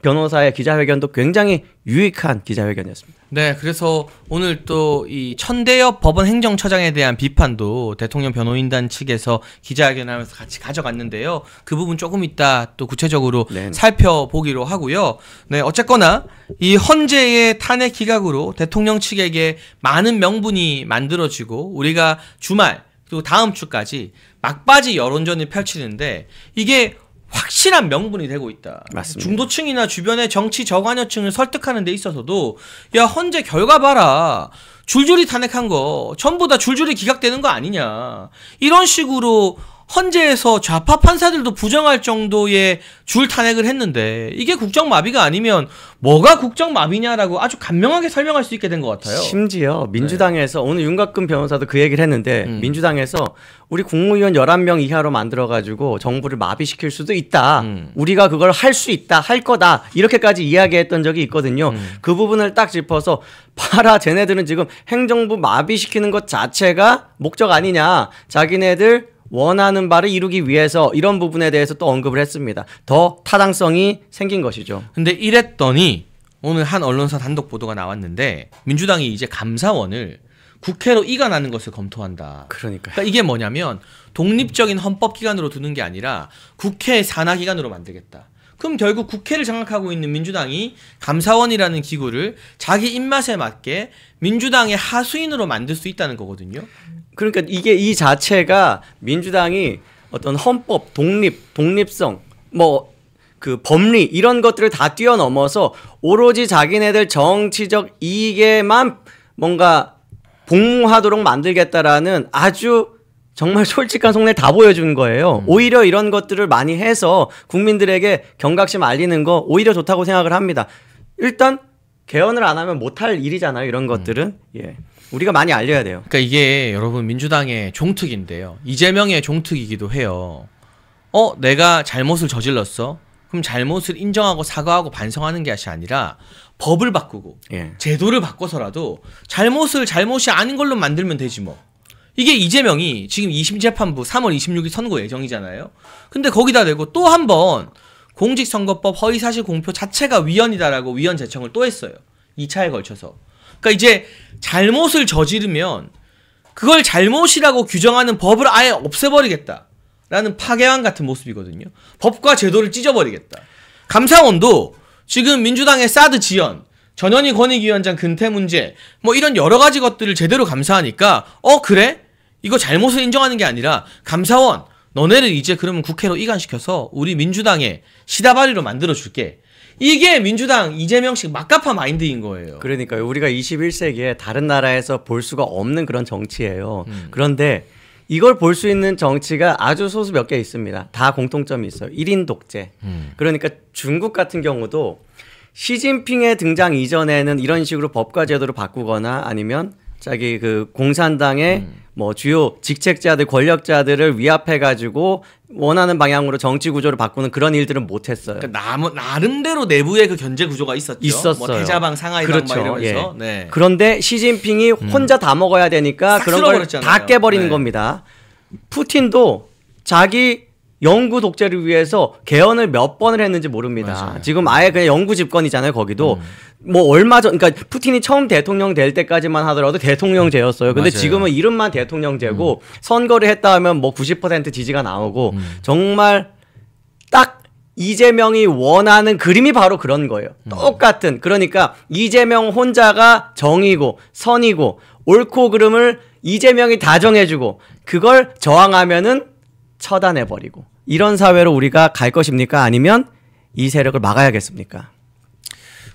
변호사의 기자회견도 굉장히 유익한 기자회견이었습니다. 네, 그래서 오늘 또 이 천대엽 법원 행정처장에 대한 비판도 대통령 변호인단 측에서 기자회견을 하면서 같이 가져갔는데요. 그 부분 조금 이따 또 구체적으로 네. 살펴보기로 하고요. 네, 어쨌거나 이 헌재의 탄핵 기각으로 대통령 측에게 많은 명분이 만들어지고 우리가 주말 그리고 다음 주까지 막바지 여론전을 펼치는데 이게 확실한 명분이 되고 있다. 맞습니다. 중도층이나 주변의 정치 저관여층을 설득하는 데 있어서도 야 헌재 결과 봐라. 줄줄이 탄핵한 거 전부 다 줄줄이 기각되는 거 아니냐. 이런 식으로 헌재에서 좌파 판사들도 부정할 정도의 줄 탄핵을 했는데 이게 국정마비가 아니면 뭐가 국정마비냐라고 아주 간명하게 설명할 수 있게 된 것 같아요. 심지어 민주당에서 오늘 윤곽근 변호사도 그 얘기를 했는데 민주당에서 우리 국무위원 11명 이하로 만들어가지고 정부를 마비시킬 수도 있다. 우리가 그걸 할 수 있다. 할 거다. 이렇게까지 이야기했던 적이 있거든요. 그 부분을 딱 짚어서 봐라. 쟤네들은 지금 행정부 마비시키는 것 자체가 목적 아니냐. 자기네들 원하는 바를 이루기 위해서 이런 부분에 대해서 또 언급을 했습니다. 더 타당성이 생긴 것이죠. 근데 이랬더니 오늘 한 언론사 단독 보도가 나왔는데 민주당이 이제 감사원을 국회로 이관하는 것을 검토한다. 그러니까 이게 뭐냐면 독립적인 헌법기관으로 두는 게 아니라 국회 산하기관으로 만들겠다. 그럼 결국 국회를 장악하고 있는 민주당이 감사원이라는 기구를 자기 입맛에 맞게 민주당의 하수인으로 만들 수 있다는 거거든요. 그러니까 이게 이 자체가 민주당이 어떤 헌법, 독립성, 뭐 그 법리 이런 것들을 다 뛰어넘어서 오로지 자기네들 정치적 이익에만 뭔가 복무하도록 만들겠다라는 아주 정말 솔직한 속내를 다 보여준 거예요. 오히려 이런 것들을 많이 해서 국민들에게 경각심 알리는 거 오히려 좋다고 생각을 합니다. 일단 개헌을 안 하면 못할 일이잖아요. 이런 것들은. 예. 우리가 많이 알려야 돼요. 그러니까 이게 여러분 민주당의 종특인데요. 이재명의 종특이기도 해요. 내가 잘못을 저질렀어? 그럼 잘못을 인정하고 사과하고 반성하는 게 아니라 법을 바꾸고 예. 제도를 바꿔서라도 잘못을 잘못이 아닌 걸로 만들면 되지 뭐. 이게 이재명이 지금 2심 재판부 3월 26일 선고 예정이잖아요. 근데 거기다 대고 또 한 번 공직선거법 허위사실 공표 자체가 위헌이다라고 위헌 제청을 또 했어요. 2차에 걸쳐서. 그러니까 이제 잘못을 저지르면 그걸 잘못이라고 규정하는 법을 아예 없애버리겠다라는 파괴왕 같은 모습이거든요. 법과 제도를 찢어버리겠다. 감사원도 지금 민주당의 사드 지연, 전현희 권익위원장 근태 문제 뭐 이런 여러 가지 것들을 제대로 감사하니까 그래? 이거 잘못을 인정하는 게 아니라 감사원 너네를 이제 그러면 국회로 이관시켜서 우리 민주당의 시다바리로 만들어줄게. 이게 민주당 이재명식 막가파 마인드인 거예요. 그러니까요. 우리가 21세기에 다른 나라에서 볼 수가 없는 그런 정치예요. 그런데 이걸 볼 수 있는 정치가 아주 소수 몇 개 있습니다. 다 공통점이 있어요. 1인 독재. 그러니까 중국 같은 경우도 시진핑의 등장 이전에는 이런 식으로 법과 제도를 바꾸거나 아니면 자기 그 공산당의 뭐 주요 직책자들, 권력자들을 위압해가지고 원하는 방향으로 정치 구조를 바꾸는 그런 일들은 못했어요. 그러니까 나름대로 내부의 그 견제 구조가 있었죠. 있었어요. 뭐 태자방, 상하이방 그렇죠. 막 이러면서. 예. 네. 그런데 시진핑이 혼자 다 먹어야 되니까 그런 걸 다 깨버리는 네. 겁니다. 푸틴도 자기 영구 독재를 위해서 개헌을 몇 번을 했는지 모릅니다. 맞아요. 지금 아예 그냥 영구 집권이잖아요. 거기도 뭐 얼마 전, 그러니까 푸틴이 처음 대통령 될 때까지만 하더라도 대통령제였어요. 근데 맞아요. 지금은 이름만 대통령제고 선거를 했다 하면 뭐 90% 지지가 나오고 정말 딱 이재명이 원하는 그림이 바로 그런 거예요. 똑같은. 그러니까 이재명 혼자가 정이고 선이고 옳고 그름을 이재명이 다 정해주고 그걸 저항하면은 처단해버리고 이런 사회로 우리가 갈 것입니까? 아니면 이 세력을 막아야겠습니까?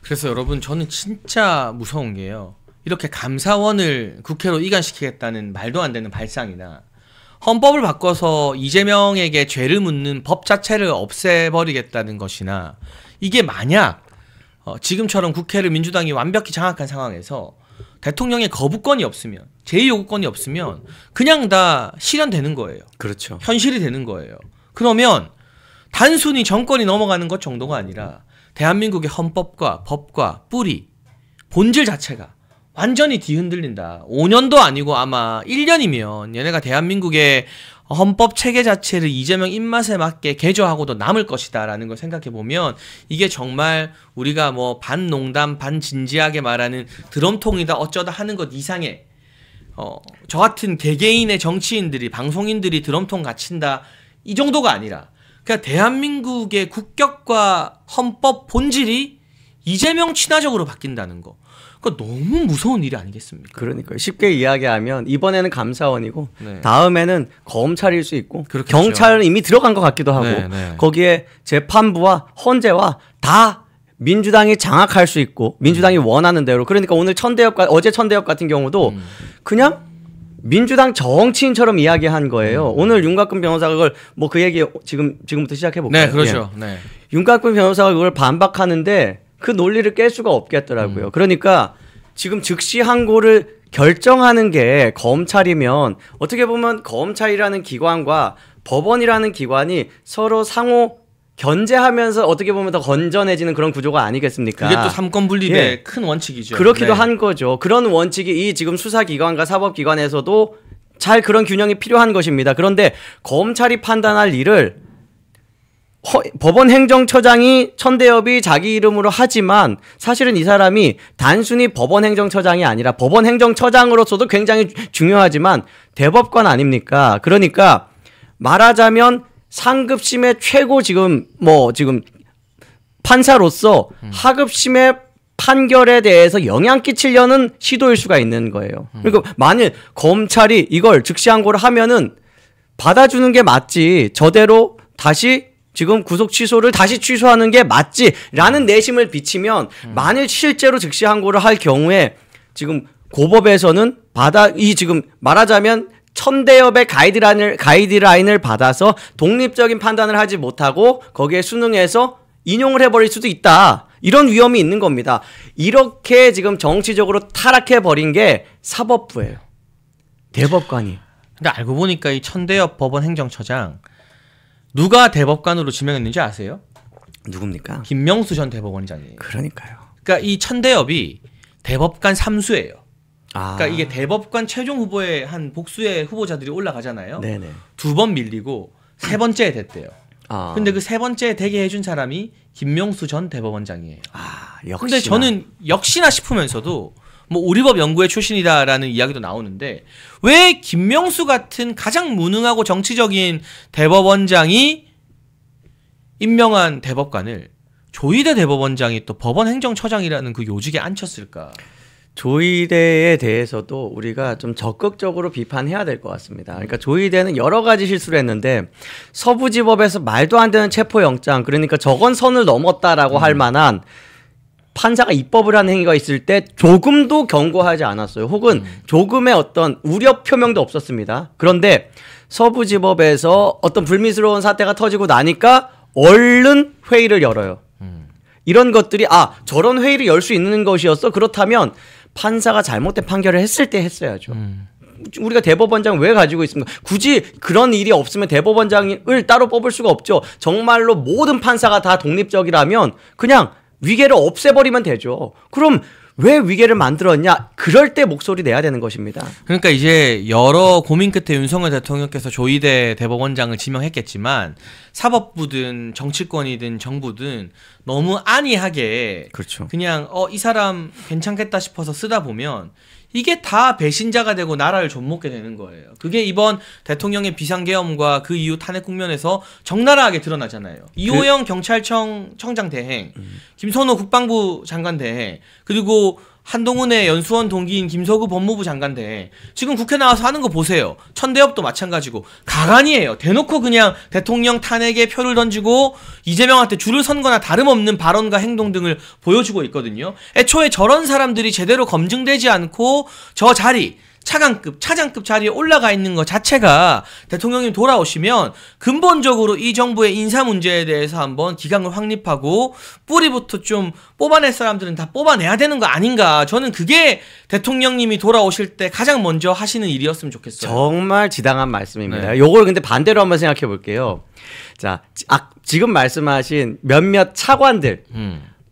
그래서 여러분 저는 진짜 무서운 게요. 이렇게 감사원을 국회로 이관시키겠다는 말도 안 되는 발상이나 헌법을 바꿔서 이재명에게 죄를 묻는 법 자체를 없애버리겠다는 것이나 이게 만약 지금처럼 국회를 민주당이 완벽히 장악한 상황에서 대통령의 거부권이 없으면 제2요구권이 없으면 그냥 다 실현되는 거예요. 그렇죠. 현실이 되는 거예요. 그러면 단순히 정권이 넘어가는 것 정도가 아니라 대한민국의 헌법과 법과 뿌리, 본질 자체가 완전히 뒤흔들린다. 5년도 아니고 아마 1년이면 얘네가 대한민국의 헌법 체계 자체를 이재명 입맛에 맞게 개조하고도 남을 것이다라는 걸 생각해 보면 이게 정말 우리가 뭐 반농담 반진지하게 말하는 드럼통이다 어쩌다 하는 것 이상의 저 같은 개개인의 정치인들이 방송인들이 드럼통 갇힌다 이 정도가 아니라 그러니까 대한민국의 국격과 헌법 본질이 이재명 친화적으로 바뀐다는 거. 그러니까 너무 무서운 일이 아니겠습니까? 그러니까 쉽게 이야기하면 이번에는 감사원이고 네. 다음에는 검찰일 수 있고 그렇겠죠. 경찰은 이미 들어간 것 같기도 하고 네, 네. 거기에 재판부와 헌재와 다 민주당이 장악할 수 있고 민주당이 원하는 대로 그러니까 오늘 어제 천대엽 같은 경우도 그냥 민주당 정치인처럼 이야기한 거예요. 오늘 윤곽근 변호사가 그걸 뭐 그 얘기 지금부터 시작해 볼까요? 네, 그렇죠. 네. 윤곽근 변호사가 그걸 반박하는데 그 논리를 깰 수가 없겠더라고요. 그러니까 지금 즉시 항고를 결정하는 게 검찰이면 어떻게 보면 검찰이라는 기관과 법원이라는 기관이 서로 상호 견제하면서 어떻게 보면 더 건전해지는 그런 구조가 아니겠습니까? 그게 또 삼권 분립의 예. 큰 원칙이죠. 그렇기도 네. 한 거죠. 그런 원칙이 이 지금 수사기관과 사법기관에서도 잘 그런 균형이 필요한 것입니다. 그런데 검찰이 판단할 일을 법원 행정처장이 천대엽이 자기 이름으로 하지만 사실은 이 사람이 단순히 법원 행정처장이 아니라 법원 행정처장으로서도 굉장히 중요하지만 대법관 아닙니까? 그러니까 말하자면 상급심의 최고 지금 판사로서 하급심의 판결에 대해서 영향 끼치려는 시도일 수가 있는 거예요. 그러니까 만일 검찰이 이걸 즉시 항고를 하면은 받아주는 게 맞지. 저대로 다시 지금 구속 취소를 다시 취소하는 게 맞지라는 내심을 비치면 만일 실제로 즉시 항고를 할 경우에 지금 고법에서는 지금 말하자면 천대엽의 가이드라인을 받아서 독립적인 판단을 하지 못하고 거기에 순응해서 인용을 해버릴 수도 있다. 이런 위험이 있는 겁니다. 이렇게 지금 정치적으로 타락해버린 게 사법부예요. 대법관이. 근데 알고 보니까 이 천대엽 법원 행정처장 누가 대법관으로 지명했는지 아세요? 누굽니까? 김명수 전 대법원장이에요. 그러니까요. 그러니까 이 천대엽이 대법관 3수예요. 아. 그러니까 이게 대법관 최종 후보에 한 복수의 후보자들이 올라가잖아요. 네네. 2번 밀리고 3번째에 됐대요. 아. 근데 그 3번째에 되게 해준 사람이 김명수 전 대법원장이에요. 아, 역시. 근데 저는 역시나 싶으면서도 뭐 우리법 연구회 출신이다라는 이야기도 나오는데 왜 김명수 같은 가장 무능하고 정치적인 대법원장이 임명한 대법관을 조희대 대법원장이 또 법원 행정처장이라는 그 요직에 앉혔을까? 조희대에 대해서도 우리가 좀 적극적으로 비판해야 될 것 같습니다. 그러니까 조희대는 여러 가지 실수를 했는데 서부지법에서 말도 안 되는 체포영장, 그러니까 저건 선을 넘었다라고 할 만한 판사가 입법을 하는 행위가 있을 때 조금도 경고하지 않았어요. 혹은 조금의 어떤 우려 표명도 없었습니다. 그런데 서부지법에서 어떤 불미스러운 사태가 터지고 나니까 얼른 회의를 열어요. 이런 것들이 저런 회의를 열 수 있는 것이었어? 그렇다면 판사가 잘못된 판결을 했을 때 했어야죠. 우리가 대법원장 왜 가지고 있습니까? 굳이 그런 일이 없으면 대법원장을 따로 뽑을 수가 없죠. 정말로 모든 판사가 다 독립적이라면 그냥 위계를 없애버리면 되죠. 그럼 왜 위계를 만들었냐? 그럴 때 목소리 내야 되는 것입니다. 그러니까 이제 여러 고민 끝에 윤석열 대통령께서 조희대 대법원장을 지명했겠지만 사법부든 정치권이든 정부든 너무 안이하게 그렇죠. 그냥 이 사람 괜찮겠다 싶어서 쓰다 보면 이게 다 배신자가 되고 나라를 좀먹게 되는 거예요. 그게 이번 대통령의 비상계엄과 그 이후 탄핵 국면에서 적나라하게 드러나잖아요. 이호영 경찰청장 대행, 김선호 국방부 장관 대행, 그리고 한동훈의 연수원 동기인 김서구 법무부 장관 대행. 지금 국회 나와서 하는 거 보세요. 천대엽도 마찬가지고 가관이에요. 대놓고 그냥 대통령 탄핵에 표를 던지고 이재명한테 줄을 선 거나 다름없는 발언과 행동 등을 보여주고 있거든요. 애초에 저런 사람들이 제대로 검증되지 않고 저 자리, 차장급 자리에 올라가 있는 것 자체가 대통령님 돌아오시면 근본적으로 이 정부의 인사 문제에 대해서 한번 기강을 확립하고 뿌리부터 좀 뽑아낼 사람들은 다 뽑아내야 되는 거 아닌가. 저는 그게 대통령님이 돌아오실 때 가장 먼저 하시는 일이었으면 좋겠어요. 정말 지당한 말씀입니다. 네. 요걸 근데 반대로 한번 생각해 볼게요. 자, 지금 말씀하신 몇몇 차관들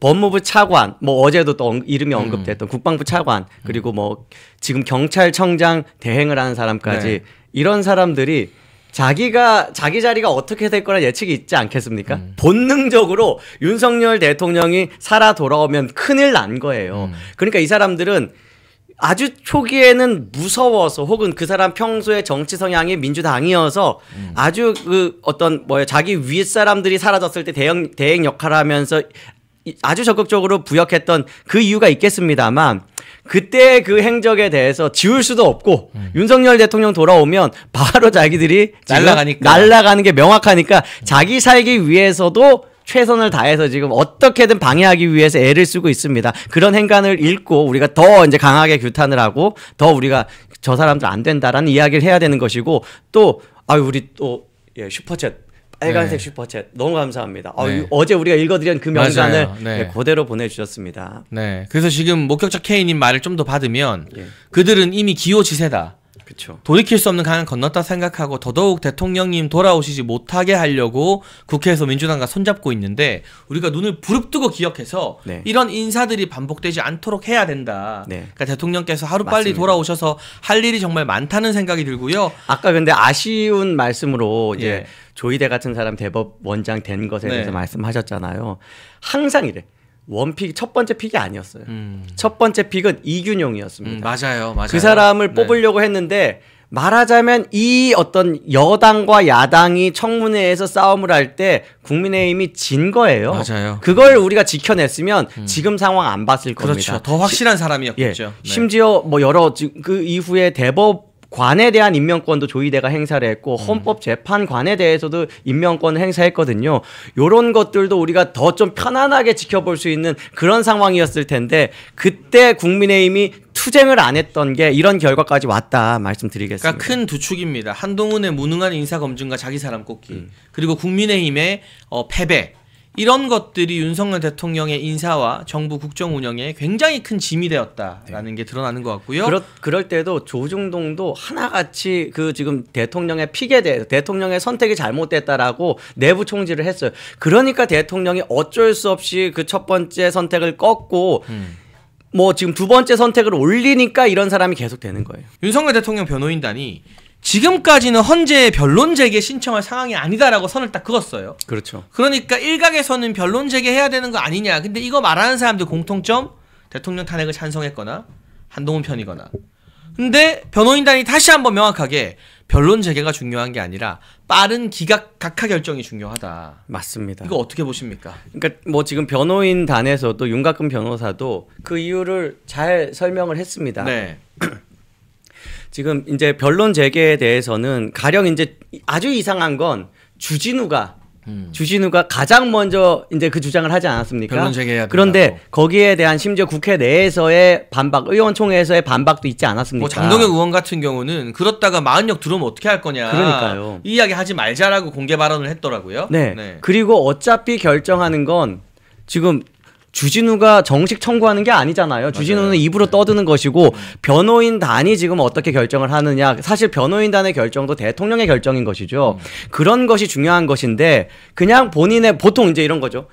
법무부 차관, 뭐 어제도 또 이름이 언급됐던 국방부 차관, 그리고 뭐 지금 경찰청장 대행을 하는 사람까지 네. 이런 사람들이 자기가 자기 자리가 어떻게 될 거라 예측이 있지 않겠습니까? 본능적으로 윤석열 대통령이 살아 돌아오면 큰일 난 거예요. 그러니까 이 사람들은 아주 초기에는 무서워서 혹은 그 사람 평소에 정치 성향이 민주당이어서 아주 그 어떤 자기 윗사람들이 사라졌을 때 대행 역할을 하면서 아주 적극적으로 부역했던 그 이유가 있겠습니다만 그때 그 행적에 대해서 지울 수도 없고 윤석열 대통령 돌아오면 바로 자기들이 날아가는 게 명확하니까 자기 살기 위해서도 최선을 다해서 지금 어떻게든 방해하기 위해서 애를 쓰고 있습니다. 그런 행간을 읽고 우리가 더 이제 강하게 규탄을 하고 더 우리가 저 사람들 안 된다라는 이야기를 해야 되는 것이고 또 우리 또 슈퍼챗 빨간색 슈퍼챗 너무 감사합니다. 어제 우리가 읽어드린 그 명단을 그대로 보내주셨습니다. 네, 그래서 지금 목격자 K님 말을 좀 더 받으면 그들은 이미 기호지세다. 그쵸. 돌이킬 수 없는 강을 건넜다 생각하고 더더욱 대통령님 돌아오시지 못하게 하려고 국회에서 민주당과 손잡고 있는데 우리가 눈을 부릅뜨고 기억해서 이런 인사들이 반복되지 않도록 해야 된다. 그러니까 대통령께서 하루빨리 돌아오셔서 할 일이 정말 많다는 생각이 들고요. 아까 근데 아쉬운 말씀으로 이제 조희대 같은 사람 대법원장 된 것에 대해서 말씀하셨잖아요. 항상 이래. 원픽 첫 번째 픽이 아니었어요. 첫 번째 픽은 이균용이었습니다. 맞아요. 그 사람을 뽑으려고 했는데 말하자면 이 어떤 여당과 야당이 청문회에서 싸움을 할 때 국민의힘이 진 거예요. 맞아요. 그걸 우리가 지켜냈으면 지금 상황 안 봤을 겁니다. 그렇죠. 더 확실한 사람이었겠죠. 심지어 여러 그 이후에 관에 대한 임명권도 조희대가 행사를 했고 헌법재판관에 대해서도 임명권을 행사했거든요. 이런 것들도 우리가 더 좀 편안하게 지켜볼 수 있는 그런 상황이었을 텐데 그때 국민의힘이 투쟁을 안 했던 게 이런 결과까지 왔다 말씀드리겠습니다. 그러니까 큰 두 축입니다. 한동훈의 무능한 인사검증과 자기 사람 꼽기 그리고 국민의힘의 패배 이런 것들이 윤석열 대통령의 인사와 정부 국정 운영에 굉장히 큰 짐이 되었다라는 게 드러나는 것 같고요. 그럴 때도 조중동도 하나같이 그 지금 대통령의 픽에 대해서 대통령의 선택이 잘못됐다라고 내부 총질을 했어요. 그러니까 대통령이 어쩔 수 없이 그 첫 번째 선택을 꺾고 지금 두 번째 선택을 올리니까 이런 사람이 계속 되는 거예요. 윤석열 대통령 변호인단이 지금까지는 헌재에 변론 제기 신청할 상황이 아니다라고 선을 딱 그었어요. 그렇죠. 그러니까 일각에서는 변론 제기해야 되는 거 아니냐. 근데 이거 말하는 사람들 공통점 대통령 탄핵을 찬성했거나 한동훈 편이거나. 근데 변호인단이 다시 한번 명확하게 변론 재개가 중요한 게 아니라 빠른 각하 결정이 중요하다. 맞습니다. 이거 어떻게 보십니까? 그러니까 지금 변호인단에서도 윤곽근 변호사도 그 이유를 잘 설명을 했습니다. 네. 지금 이제 변론 재개에 대해서는 가령 이제 아주 이상한 건 주진우가 가장 먼저 이제 그 주장을 하지 않았습니까? 변론 재개해야 된다고. 그런데 거기에 대한 심지어 국회 내에서의 반박, 의원총회에서의 반박도 있지 않았습니까? 장동혁 의원 같은 경우는 그렇다가 마흔역 들어오면 어떻게 할 거냐. 그러니까요. 이 이야기 하지 말자라고 공개 발언을 했더라고요. 네. 그리고 어차피 결정하는 건 지금 주진우가 정식 청구하는 게 아니잖아요. 맞아요. 주진우는 입으로 떠드는 것이고 변호인단이 지금 어떻게 결정을 하느냐. 사실 변호인단의 결정도 대통령의 결정인 것이죠. 그런 것이 중요한 것인데 그냥 본인의 보통 이제 이런 거죠.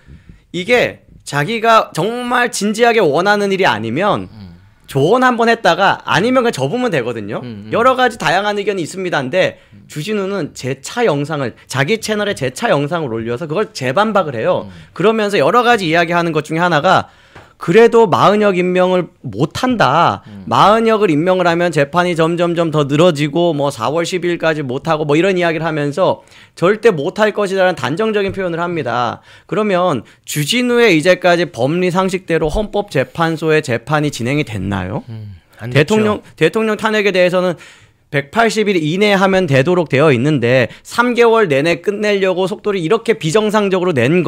이게 자기가 정말 진지하게 원하는 일이 아니면 조언 한번 했다가 아니면 그냥 접으면 되거든요. 여러 가지 다양한 의견이 있습니다인데 주진우는 재차 영상을 자기 채널에 재차 영상을 올려서 그걸 재반박을 해요. 그러면서 여러 가지 이야기하는 것 중에 하나가 그래도 마은혁 임명을 못한다. 마은혁을 임명을 하면 재판이 점점점 더 늘어지고 4월 12일까지 못하고 이런 이야기를 하면서 절대 못할 것이라는 단정적인 표현을 합니다. 그러면 주진우의 이제까지 법리 상식대로 헌법재판소의 재판이 진행이 됐나요? 대통령 탄핵에 대해서는 180일 이내에 하면 되도록 되어 있는데 3개월 내내 끝내려고 속도를 이렇게 비정상적으로 낸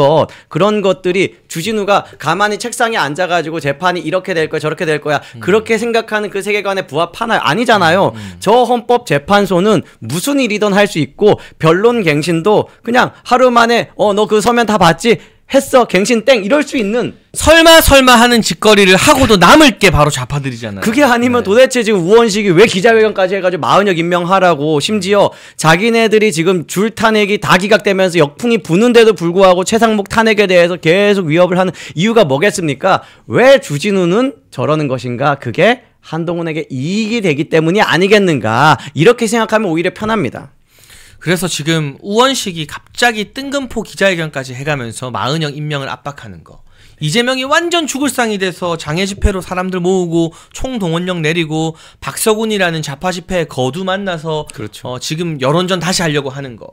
그런 것들이 주진우가 가만히 책상에 앉아가지고 재판이 이렇게 될 거야 저렇게 될 거야 그렇게 생각하는 그 세계관에 부합하나요? 아니잖아요. 저 헌법재판소는 무슨 일이든 할 수 있고 변론갱신도 그냥 하루 만에 너 그 서면 다 봤지? 했어 갱신 땡 이럴 수 있는 설마 하는 짓거리를 하고도 남을 게 바로 좌파들이잖아요. 그게 아니면 도대체 지금 우원식이 왜 기자회견까지 해가지고 마은혁 임명하라고 심지어 자기네들이 지금 줄 탄핵이 다 기각되면서 역풍이 부는데도 불구하고 최상목 탄핵에 대해서 계속 위협을 하는 이유가 뭐겠습니까? 왜 주진우는 저러는 것인가? 그게 한동훈에게 이익이 되기 때문이 아니겠는가? 이렇게 생각하면 오히려 편합니다. 그래서 지금 우원식이 갑자기 뜬금포 기자회견까지 해가면서 마은영 임명을 압박하는 거. 이재명이 완전 죽을 상이 돼서 장애 집회로 사람들 모으고 총동원령 내리고 박서군이라는 좌파 집회에 거두 만나서 그렇죠. 지금 여론전 다시 하려고 하는 거.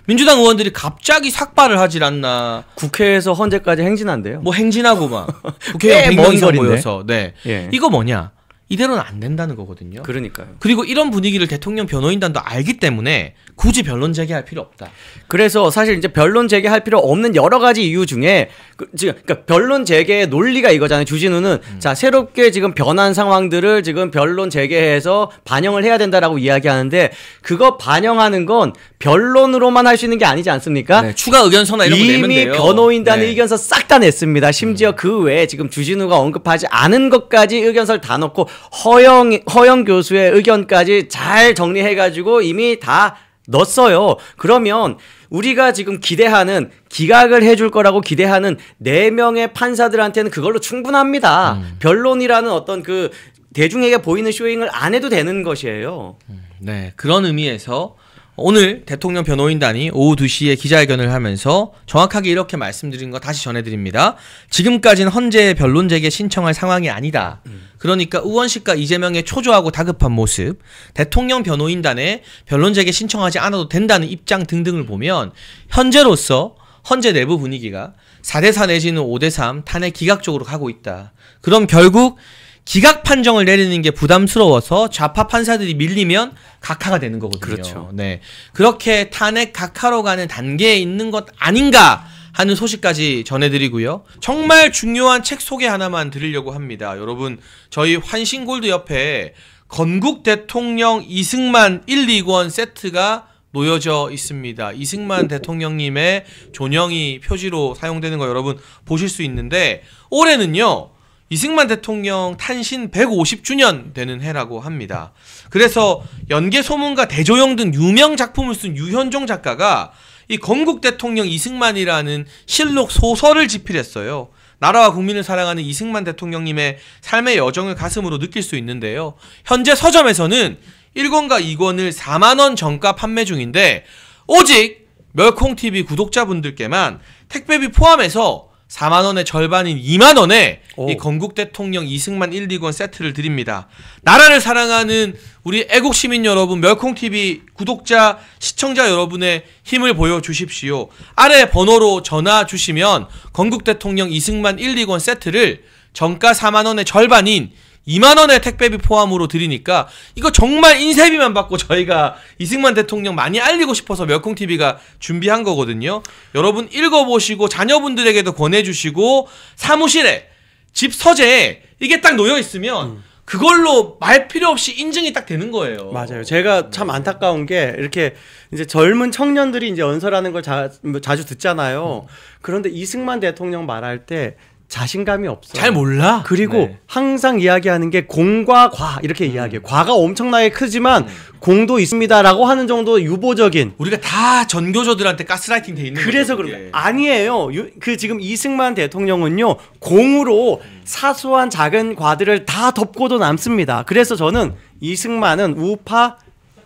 민주당 의원들이 갑자기 삭발을 하질 않나. 국회에서 헌재까지 행진한대요. 뭐 행진하고 막 국회의원 100명 이상 모여서. 네. 예. 이거 뭐냐. 이대로는 안 된다는 거거든요. 그러니까요. 그리고 이런 분위기를 대통령 변호인단도 알기 때문에 굳이 변론 제기할 필요 없다. 그래서 사실 이제 변론 제기할 필요 없는 여러 가지 이유 중에 그러니까 변론 제기의 논리가 이거잖아요. 주진우는 자 새롭게 지금 변한 상황들을 지금 변론 제기해서 반영을 해야 된다라고 이야기하는데 그거 반영하는 건 변론으로만 할 수 있는 게 아니지 않습니까? 네, 추가 의견서나 이런 거 내면 돼요. 이미 변호인단의 네. 의견서 싹 다 냈습니다. 심지어 그 외에 지금 주진우가 언급하지 않은 것까지 의견서를 다 넣고 허영 교수의 의견까지 잘 정리해가지고 이미 다 넣었어요. 그러면 우리가 지금 기대하는 기각을 해줄 거라고 기대하는 4명의 판사들한테는 그걸로 충분합니다. 변론이라는 어떤 그 대중에게 보이는 쇼잉을 안 해도 되는 것이에요. 네, 그런 의미에서 오늘 대통령 변호인단이 오후 2시에 기자회견을 하면서 정확하게 이렇게 말씀드린 거 다시 전해드립니다. 지금까지는 헌재에 변론 제기 신청할 상황이 아니다. 그러니까 우원식과 이재명의 초조하고 다급한 모습, 대통령 변호인단에 변론 제기 신청하지 않아도 된다는 입장 등등을 보면 현재로서 헌재 내부 분위기가 4대4 내지는 5대3 탄핵 기각 쪽으로 가고 있다. 그럼 결국 기각 판정을 내리는 게 부담스러워서 좌파 판사들이 밀리면 각하가 되는 거거든요. 그렇죠. 네. 그렇게 탄핵 각하로 가는 단계에 있는 것 아닌가 하는 소식까지 전해드리고요. 정말 중요한 책 소개 하나만 드리려고 합니다. 여러분, 저희 환신골드 옆에 건국 대통령 이승만 1, 2권 세트가 놓여져 있습니다. 이승만 대통령님의 존영이 표지로 사용되는 거 여러분 보실 수 있는데 올해는요. 이승만 대통령 탄신 150주년 되는 해라고 합니다. 그래서 연개소문과 대조영 등 유명 작품을 쓴 유현종 작가가 이 건국 대통령 이승만이라는 실록 소설을 집필했어요. 나라와 국민을 사랑하는 이승만 대통령님의 삶의 여정을 가슴으로 느낄 수 있는데요. 현재 서점에서는 1권과 2권을 4만원 정가 판매 중인데 오직 멸콩TV 구독자분들께만 택배비 포함해서 4만원의 절반인 2만원에 이 건국 대통령 이승만 1, 2권 세트를 드립니다. 나라를 사랑하는 우리 애국시민 여러분, 멸콩TV 구독자, 시청자 여러분의 힘을 보여주십시오. 아래 번호로 전화 주시면 건국 대통령 이승만 1, 2권 세트를 정가 4만원의 절반인 2만원의 택배비 포함으로 드리니까 이거 정말 인쇄비만 받고 저희가 이승만 대통령 많이 알리고 싶어서 멸콩TV가 준비한 거거든요. 여러분 읽어보시고 자녀분들에게도 권해주시고 사무실에 집 서재에 이게 딱 놓여있으면 그걸로 말 필요 없이 인증이 딱 되는 거예요. 맞아요. 제가 참 안타까운 게 이렇게 이제 젊은 청년들이 이제 연설하는 걸 자주 듣잖아요. 그런데 이승만 대통령 말할 때 자신감이 없어요. 잘 몰라. 그리고 네. 항상 이야기하는 게 공과 과 이렇게 이야기해요. 과가 엄청나게 크지만 공도 있습니다라고 하는 정도 유보적인. 우리가 다 전교조들한테 가스라이팅 돼 있는 그래서 거죠, 그런 거 아니에요. 그 지금 이승만 대통령은요 공으로 사소한 작은 과들을 다 덮고도 남습니다. 그래서 저는 이승만은 우파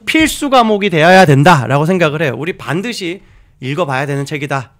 필수 과목이 되어야 된다라고 생각을 해요. 우리 반드시 읽어봐야 되는 책이다.